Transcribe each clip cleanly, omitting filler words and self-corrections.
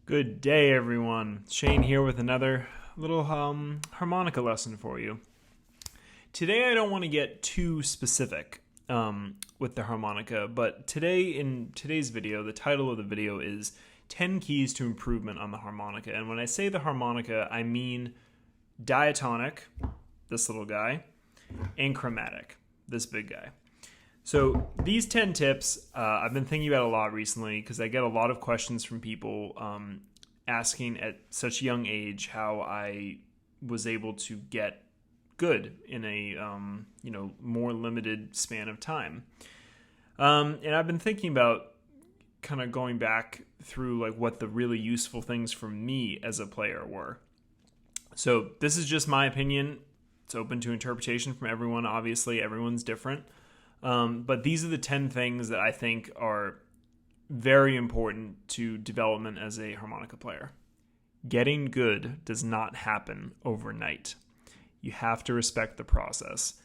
Good day, everyone. Shane here with another little harmonica lesson for you. Today, I don't want to get too specific with the harmonica, but in today's video, the title of the video is 10 Keys to Improvement on the Harmonica. And when I say the harmonica, I mean diatonic, this little guy, and chromatic, this big guy. So these 10 tips I've been thinking about a lot recently because I get a lot of questions from people asking at such a young age how I was able to get good in a more limited span of time. And I've been thinking about kind of going back through like what the really useful things for me as a player were. So this is just my opinion. It's open to interpretation from everyone. Obviously, everyone's different. But these are the 10 things that I think are very important to development as a harmonica player. Getting good does not happen overnight. You have to respect the process.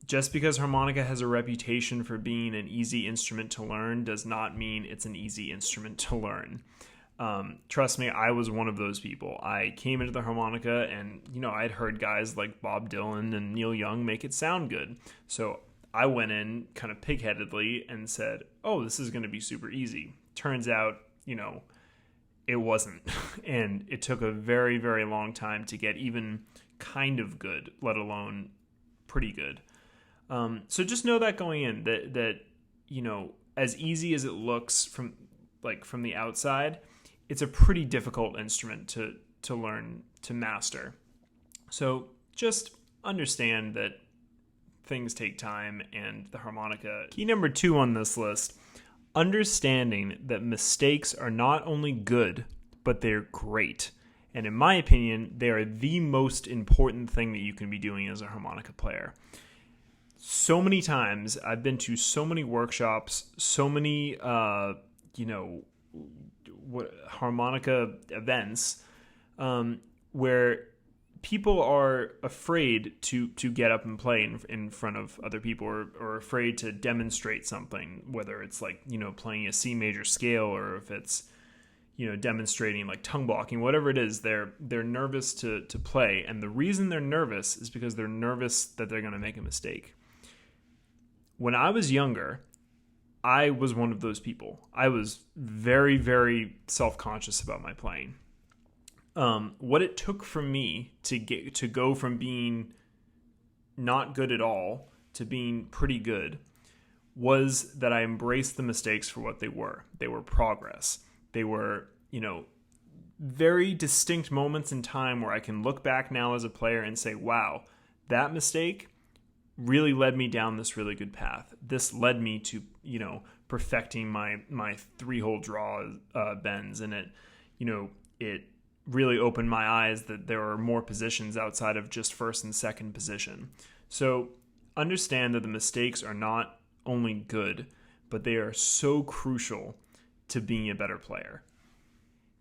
Just because harmonica has a reputation for being an easy instrument to learn does not mean it's an easy instrument to learn. Trust me, I was one of those people. I came into the harmonica and, I'd heard guys like Bob Dylan and Neil Young make it sound good. So I went in kind of pigheadedly and said, oh, this is going to be super easy. Turns out, it wasn't. And it took a very, very long time to get even kind of good, let alone pretty good. So just know that going in, that as easy as it looks from the outside, it's a pretty difficult instrument to learn to master. So just understand that things take time, and the harmonica. Key number 2 on this list, understanding that mistakes are not only good, but they're great. And in my opinion, they are the most important thing that you can be doing as a harmonica player. So many times, I've been to so many workshops, so many, harmonica events, where people are afraid to get up and play in front of other people, or afraid to demonstrate something, whether it's playing a C major scale, or if it's demonstrating like tongue blocking, whatever it is. They're nervous to play, and the reason they're nervous is because they're nervous that they're going to make a mistake. When I was younger, I was one of those people. I was very, very self-conscious about my playing. What it took for me to go from being not good at all to being pretty good was that I embraced the mistakes for what they were. They were progress. They were, very distinct moments in time where I can look back now as a player and say, wow, that mistake really led me down this really good path. This led me to, perfecting my 3-hole draw bends, and it really opened my eyes that there are more positions outside of just first and second position. So understand that the mistakes are not only good, but they are so crucial to being a better player.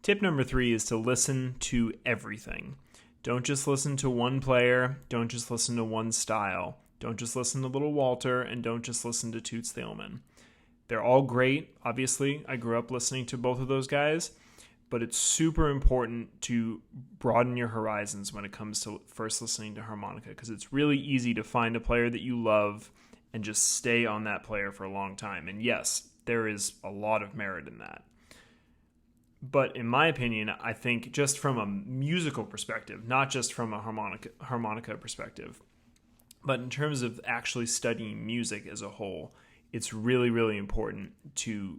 Tip number 3 is to listen to everything. Don't just listen to one player. Don't just listen to one style. Don't just listen to Little Walter, and don't just listen to Toots Thielemans. They're all great. Obviously, I grew up listening to both of those guys. But it's super important to broaden your horizons when it comes to first listening to harmonica, because it's really easy to find a player that you love and just stay on that player for a long time. And yes, there is a lot of merit in that. But in my opinion, I think just from a musical perspective, not just from a harmonica perspective, but in terms of actually studying music as a whole, it's really, really important to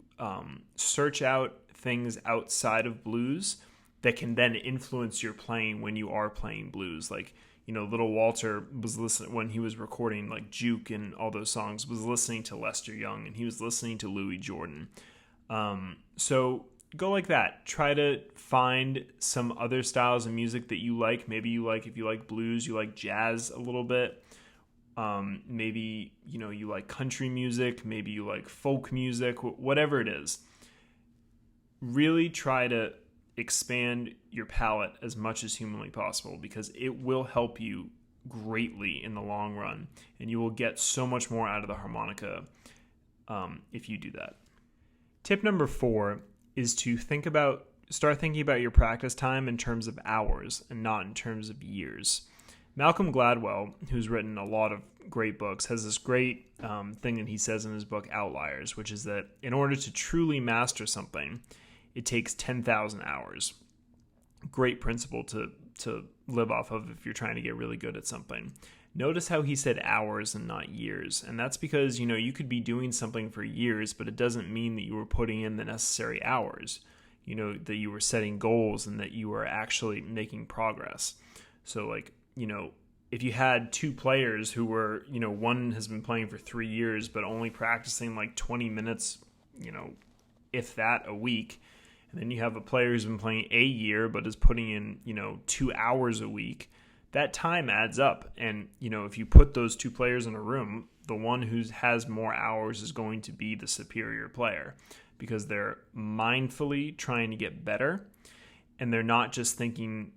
search out things outside of blues that can then influence your playing when you are playing blues. Like, Little Walter was listening when he was recording like Juke and all those songs, was listening to Lester Young, and he was listening to Louis Jordan. So go like that. Try to find some other styles of music that you like. Maybe if you like blues, you like jazz a little bit. Maybe, you like country music, maybe you like folk music, whatever it is. Really try to expand your palette as much as humanly possible, because it will help you greatly in the long run, and you will get so much more out of the harmonica if you do that. Tip number 4 is to think about start thinking about your practice time in terms of hours and not in terms of years. Malcolm Gladwell, who's written a lot of great books, has this great thing that he says in his book Outliers, which is that in order to truly master something, it takes 10,000 hours. Great principle to live off of if you're trying to get really good at something. Notice how he said hours and not years. And that's because, you could be doing something for years, but it doesn't mean that you were putting in the necessary hours, that you were setting goals and that you were actually making progress. So if you had two players who were, one has been playing for 3 years, but only practicing 20 minutes, if that, a week, and then you have a player who's been playing a year, but is putting in, 2 hours a week, that time adds up. And, if you put those two players in a room, the one who has more hours is going to be the superior player because they're mindfully trying to get better. And they're not just thinking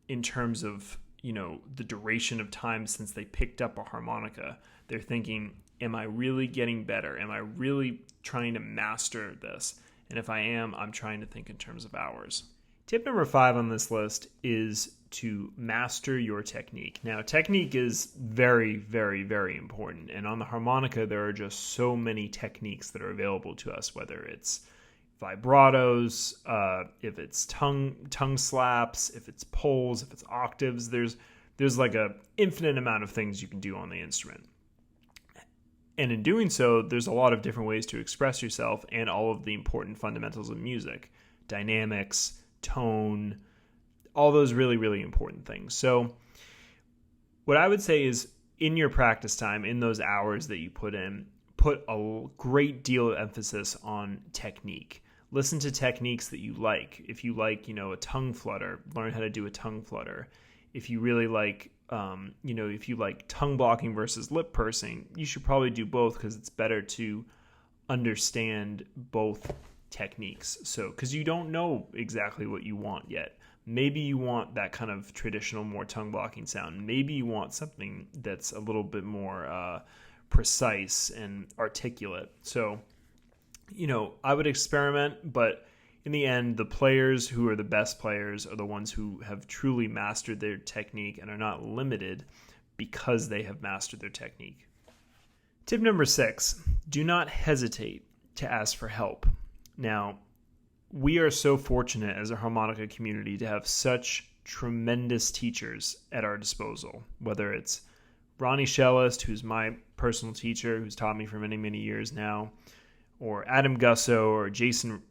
in terms of, the duration of time since they picked up a harmonica. They're thinking, am I really getting better? Am I really trying to master this? And if I am, I'm trying to think in terms of hours. Tip number 5 on this list is to master your technique. Now, technique is very, very, very important. And on the harmonica, there are just so many techniques that are available to us, whether it's vibratos, if it's tongue slaps, if it's pulls, if it's octaves. There's a infinite amount of things you can do on the instrument. And in doing so, there's a lot of different ways to express yourself and all of the important fundamentals of music, dynamics, tone, all those really, really important things. So what I would say is in your practice time, in those hours that you put in, put a great deal of emphasis on technique. Listen to techniques that you like. If you like, a tongue flutter, learn how to do a tongue flutter. If you really like, if you like tongue blocking versus lip pursing, you should probably do both because it's better to understand both techniques. So, because you don't know exactly what you want yet. Maybe you want that kind of traditional, more tongue blocking sound. Maybe you want something that's a little bit more precise and articulate. So, I would experiment, but in the end, the players who are the best players are the ones who have truly mastered their technique and are not limited because they have mastered their technique. Tip number 6, do not hesitate to ask for help. Now, we are so fortunate as a harmonica community to have such tremendous teachers at our disposal, whether it's Ronnie Shellist, who's my personal teacher, who's taught me for many, many years now, or Adam Gusso, or Jason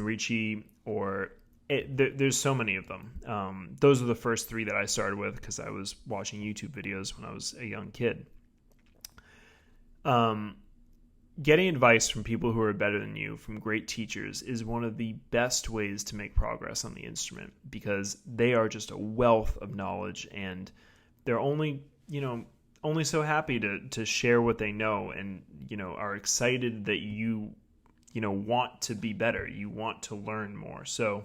Ricci, there's so many of them. Those are the first 3 that I started with because I was watching YouTube videos when I was a young kid. Getting advice from people who are better than you, from great teachers, is one of the best ways to make progress on the instrument because they are just a wealth of knowledge and they're only so happy to share what they know and, are excited that you want to be better. You want to learn more. So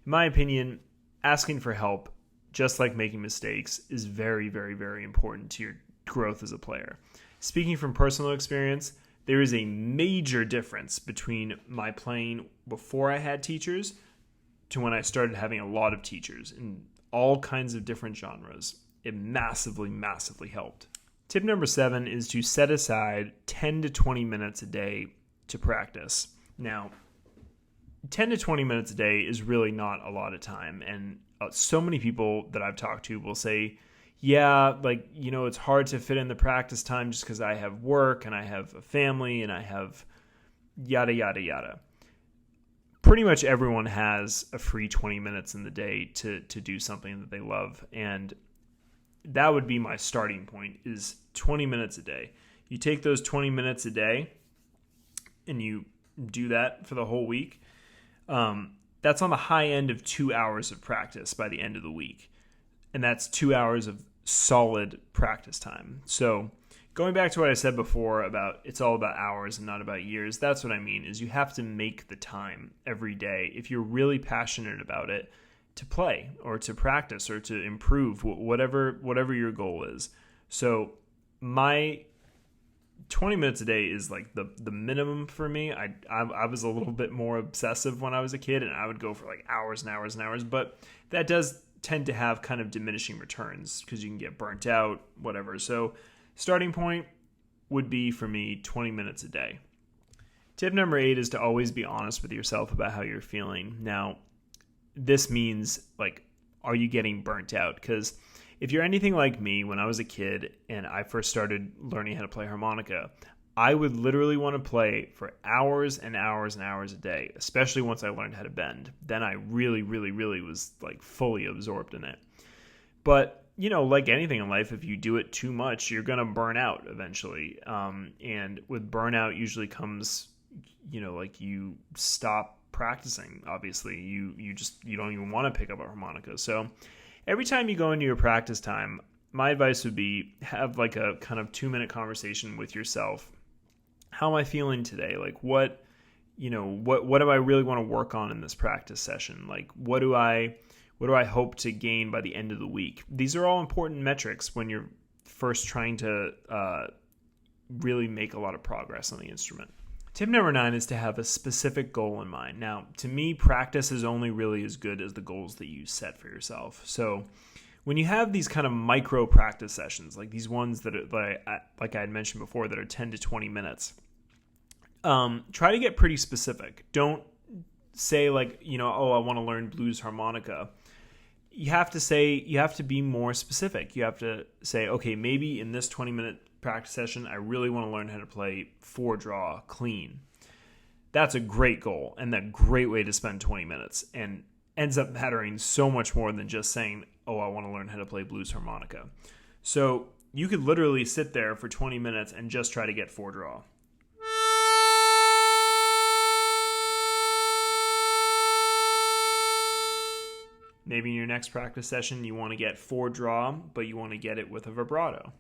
in my opinion, asking for help, just like making mistakes, is very, very, very important to your growth as a player. Speaking from personal experience, there is a major difference between my playing before I had teachers to when I started having a lot of teachers in all kinds of different genres. It massively, massively helped. Tip number 7 is to set aside 10 to 20 minutes a day to practice. Now, 10 to 20 minutes a day is really not a lot of time. And so many people that I've talked to will say, yeah, it's hard to fit in the practice time just because I have work and I have a family and I have yada, yada, yada. Pretty much everyone has a free 20 minutes in the day to do something that they love. And that would be my starting point, is 20 minutes a day. You take those 20 minutes a day and you do that for the whole week. That's on the high end of 2 hours of practice by the end of the week. And that's 2 hours of solid practice time. So going back to what I said before about it's all about hours and not about years, that's what I mean, is you have to make the time every day if you're really passionate about it to play or to practice or to improve, whatever your goal is. So my 20 minutes a day is like the minimum for me. I was a little bit more obsessive when I was a kid, and I would go for like hours and hours and hours, but that does tend to have kind of diminishing returns because you can get burnt out, whatever. So starting point would be for me 20 minutes a day. Tip number 8 is to always be honest with yourself about how you're feeling. Now, this means, like, are you getting burnt out? Because if you're anything like me, when I was a kid and I first started learning how to play harmonica, I would literally want to play for hours and hours and hours a day, especially once I learned how to bend. Then I really, really, really was like fully absorbed in it. But, you know, like anything in life, if you do it too much, you're going to burn out eventually. And with burnout usually comes, you know, like you stop practicing. Obviously, you don't even want to pick up a harmonica. So every time you go into your practice time, my advice would be have like a kind of 2-minute conversation with yourself. How am I feeling today? Like what do I really want to work on in this practice session? Like what do I hope to gain by the end of the week? These are all important metrics when you're first trying to really make a lot of progress on the instrument. Tip number 9 is to have a specific goal in mind. Now, to me, practice is only really as good as the goals that you set for yourself. So when you have these kind of micro practice sessions, like these ones that are, like I had mentioned before, that are 10 to 20 minutes, try to get pretty specific. Don't say like, I want to learn blues harmonica. You have to be more specific. You have to say, okay, maybe in this 20-minute practice session, I really want to learn how to play 4-draw clean. That's a great goal and a great way to spend 20 minutes, and ends up mattering so much more than just saying, oh, I want to learn how to play blues harmonica. So you could literally sit there for 20 minutes and just try to get 4-draw. Maybe in your next practice session, you want to get 4-draw, but you want to get it with a vibrato.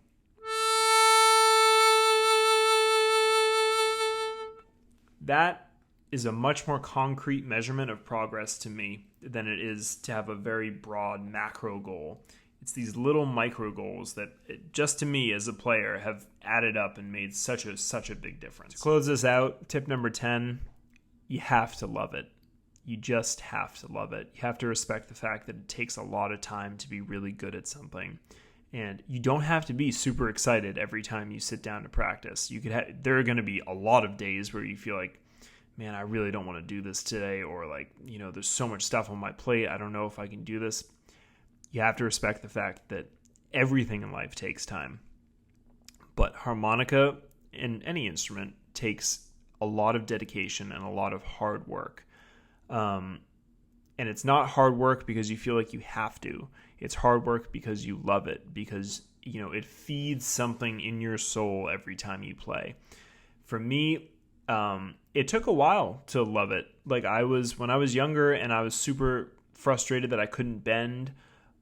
That is a much more concrete measurement of progress to me than it is to have a very broad macro goal. It's these little micro goals that, just to me as a player, have added up and made such a big difference. To close this out, tip number 10, you have to love it. You just have to love it. You have to respect the fact that it takes a lot of time to be really good at something. And you don't have to be super excited every time you sit down to practice. There are going to be a lot of days where you feel like, man, I really don't want to do this today, or like, there's so much stuff on my plate, I don't know if I can do this. You have to respect the fact that everything in life takes time. But harmonica, and any instrument, takes a lot of dedication and a lot of hard work. And it's not hard work because you feel like you have to. It's hard work because you love it, because it feeds something in your soul every time you play. For me, it took a while to love it. Like when I was younger and I was super frustrated that I couldn't bend.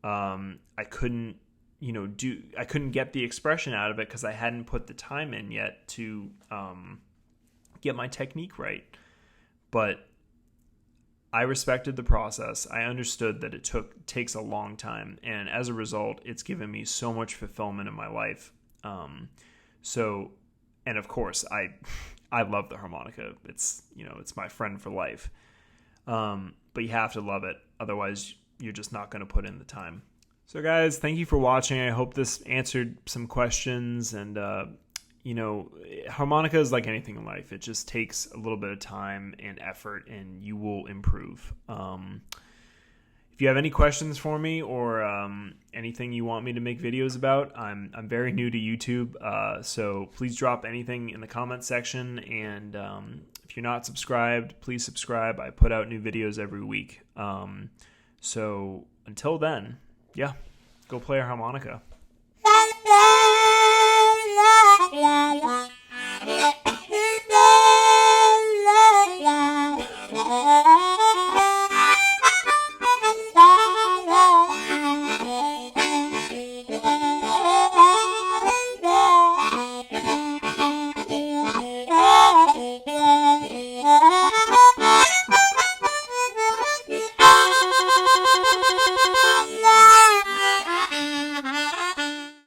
I couldn't get the expression out of it because I hadn't put the time in yet to get my technique right. But I respected the process. I understood that it takes a long time, and as a result, it's given me so much fulfillment in my life. And of course, I love the harmonica. It's my friend for life. But you have to love it, otherwise you're just not going to put in the time. So guys, thank you for watching. I hope this answered some questions, and harmonica is like anything in life. It just takes a little bit of time and effort, and you will improve. If you have any questions for me, or anything you want me to make videos about, I'm very new to YouTube, so please drop anything in the comment section. And if you're not subscribed, please subscribe. I put out new videos every week. So until then, go play a harmonica.